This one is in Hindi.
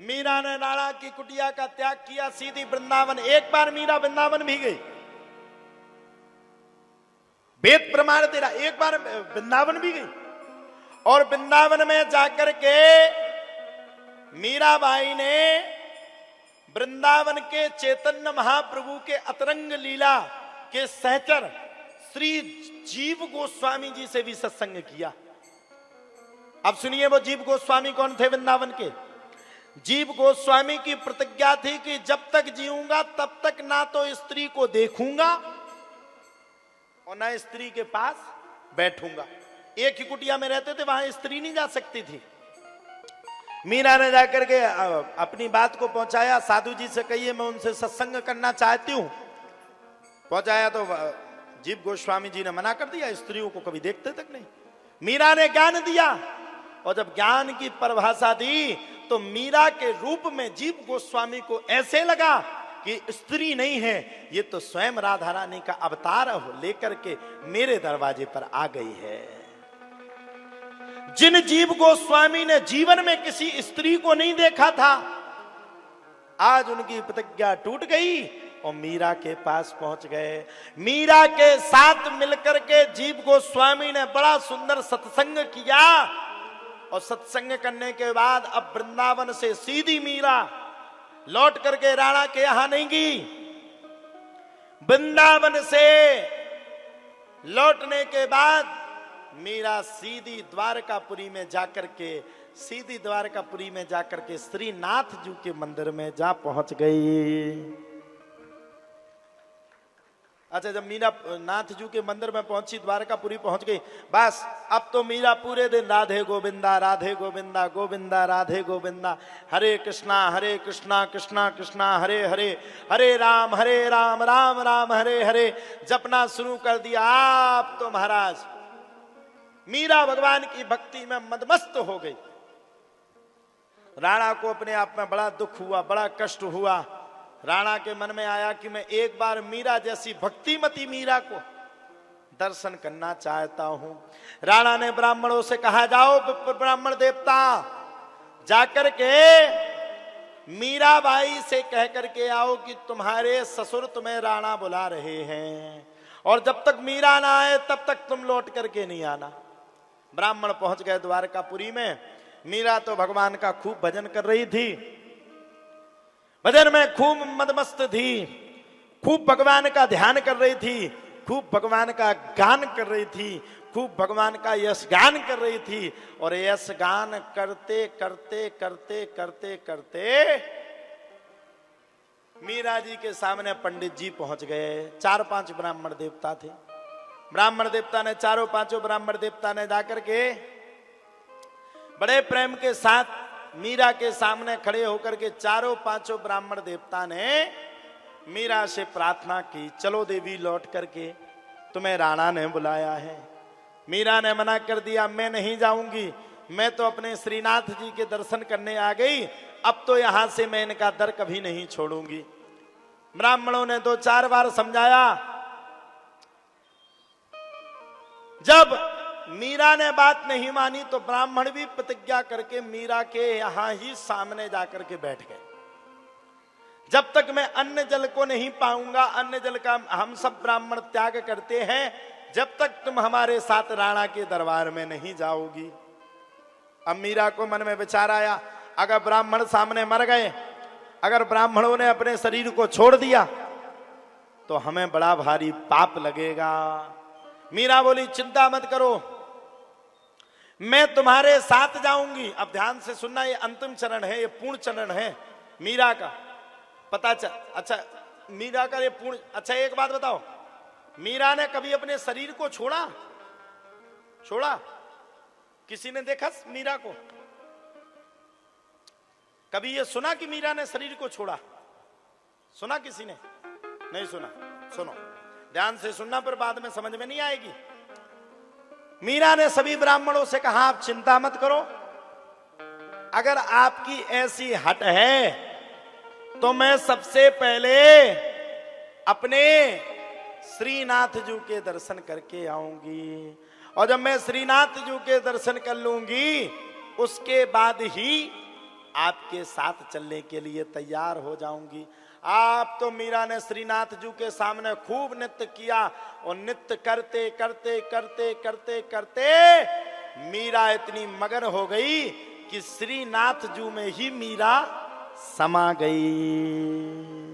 मीरा ने राणा की कुटिया का त्याग किया, सीधी वृंदावन। एक बार मीरा वृंदावन भी गई, वेद प्रमाण दे रहा, एक बार वृंदावन भी गई। और वृंदावन में जाकर के मीराबाई ने वृंदावन के चैतन्य महाप्रभु के अतरंग लीला के सहचर श्री जीव गोस्वामी जी से भी सत्संग किया। अब सुनिए, वो जीव गोस्वामी कौन थे वृंदावन के? जीव गोस्वामी की प्रतिज्ञा थी कि जब तक जीऊंगा तब तक ना तो स्त्री को देखूंगा और ना स्त्री के पास बैठूंगा। एक ही कुटिया में रहते थे, वहां स्त्री नहीं जा सकती थी। मीरा ने जाकर के अपनी बात को पहुंचाया, साधु जी से कहिए मैं उनसे सत्संग करना चाहती हूं। पहुंचाया तो जीव गोस्वामी जी ने मना कर दिया, स्त्रियों को कभी देखते तक नहीं। मीरा ने ज्ञान दिया, और जब ज्ञान की परिभाषा दी तो मीरा के रूप में जीव गोस्वामी को ऐसे लगा कि स्त्री नहीं है, ये तो स्वयं राधा रानी का अवतार लेकर के मेरे दरवाजे पर आ गई है। जिन जीव गोस्वामी ने जीवन में किसी स्त्री को नहीं देखा था, आज उनकी प्रतिज्ञा टूट गई और मीरा के पास पहुंच गए। मीरा के साथ मिलकर के जीव गोस्वामी ने बड़ा सुंदर सत्संग किया, और सत्संग करने के बाद अब वृंदावन से सीधी मीरा लौट करके राणा के यहां नहीं गई। वृंदावन से लौटने के बाद मीरा सीधी द्वारकापुरी में जाकर के श्रीनाथ जी के मंदिर में जा पहुंच गई। अच्छा, जब मीरा नाथ जी के मंदिर में पहुंची, द्वारकापुरी पहुंच गई, बस अब तो मीरा पूरे दिन राधे गोविंदा राधे गोविंदा गोविंदा राधे गोविंदा, हरे कृष्णा कृष्णा कृष्णा हरे हरे, हरे राम राम राम हरे हरे जपना शुरू कर दिया। आप तो महाराज मीरा भगवान की भक्ति में मदमस्त हो गई। राणा को अपने आप में बड़ा दुख हुआ, बड़ा कष्ट हुआ। राणा के मन में आया कि मैं एक बार मीरा जैसी भक्तिमती मीरा को दर्शन करना चाहता हूं। राणा ने ब्राह्मणों से कहा, जाओ ब्राह्मण देवता, जाकर के मीराबाई से कह करके आओ कि तुम्हारे ससुर तुम्हें राणा बुला रहे हैं, और जब तक मीरा ना आए तब तक तुम लौट करके नहीं आना। ब्राह्मण पहुंच गए द्वारकापुरी में। मीरा तो भगवान का खूब भजन कर रही थी, भजन में खूब मदमस्त थी, खूब भगवान का ध्यान कर रही थी, खूब भगवान का गान कर रही थी, खूब भगवान का यश गान कर रही थी। और यश गान करते करते करते करते करते मीरा जी के सामने पंडित जी पहुंच गए। 4-5 ब्राह्मण देवता थे। ब्राह्मण देवता ने, चारों पांचों ब्राह्मण देवता ने जाकर के बड़े प्रेम के साथ मीरा के सामने खड़े होकर के 4-5 ब्राह्मण देवता ने मीरा से प्रार्थना की, चलो देवी लौट करके, तुम्हें राणा ने बुलाया है। मीरा ने मना कर दिया, मैं नहीं जाऊंगी, मैं तो अपने श्रीनाथ जी के दर्शन करने आ गई, अब तो यहां से मैं इनका दर कभी नहीं छोड़ूंगी। ब्राह्मणों ने 2-4 बार समझाया। जब मीरा ने बात नहीं मानी तो ब्राह्मण भी प्रतिज्ञा करके मीरा के यहां ही सामने जाकर के बैठ गए। जब तक मैं अन्न जल को नहीं पाऊंगा, अन्न जल का हम सब ब्राह्मण त्याग करते हैं, जब तक तुम हमारे साथ राणा के दरबार में नहीं जाओगी। अब मीरा को मन में विचार आया, अगर ब्राह्मण सामने मर गए, अगर ब्राह्मणों ने अपने शरीर को छोड़ दिया तो हमें बड़ा भारी पाप लगेगा। मीरा बोली, चिंता मत करो, मैं तुम्हारे साथ जाऊंगी। अब ध्यान से सुनना, ये अंतिम चरण है, ये पूर्ण चरण है मीरा का। पता चल, अच्छा मीरा का ये पूर्ण। अच्छा एक बात बताओ, मीरा ने कभी अपने शरीर को छोड़ा? किसी ने देखा मीरा को? कभी ये सुना कि मीरा ने शरीर को छोड़ा? सुना किसी ने? नहीं सुना। सुनो, ध्यान से सुनना, पर बाद में समझ में नहीं आएगी। मीरा ने सभी ब्राह्मणों से कहा, आप चिंता मत करो, अगर आपकी ऐसी हट है तो मैं सबसे पहले अपने श्रीनाथ जी के दर्शन करके आऊंगी, और जब मैं श्रीनाथ जी के दर्शन कर लूंगी उसके बाद ही आपके साथ चलने के लिए तैयार हो जाऊंगी। आप तो मीरा ने श्रीनाथ जी के सामने खूब नृत्य किया और नृत्य करते करते करते करते करते मीरा इतनी मगन हो गई कि श्रीनाथ जी में ही मीरा समा गई।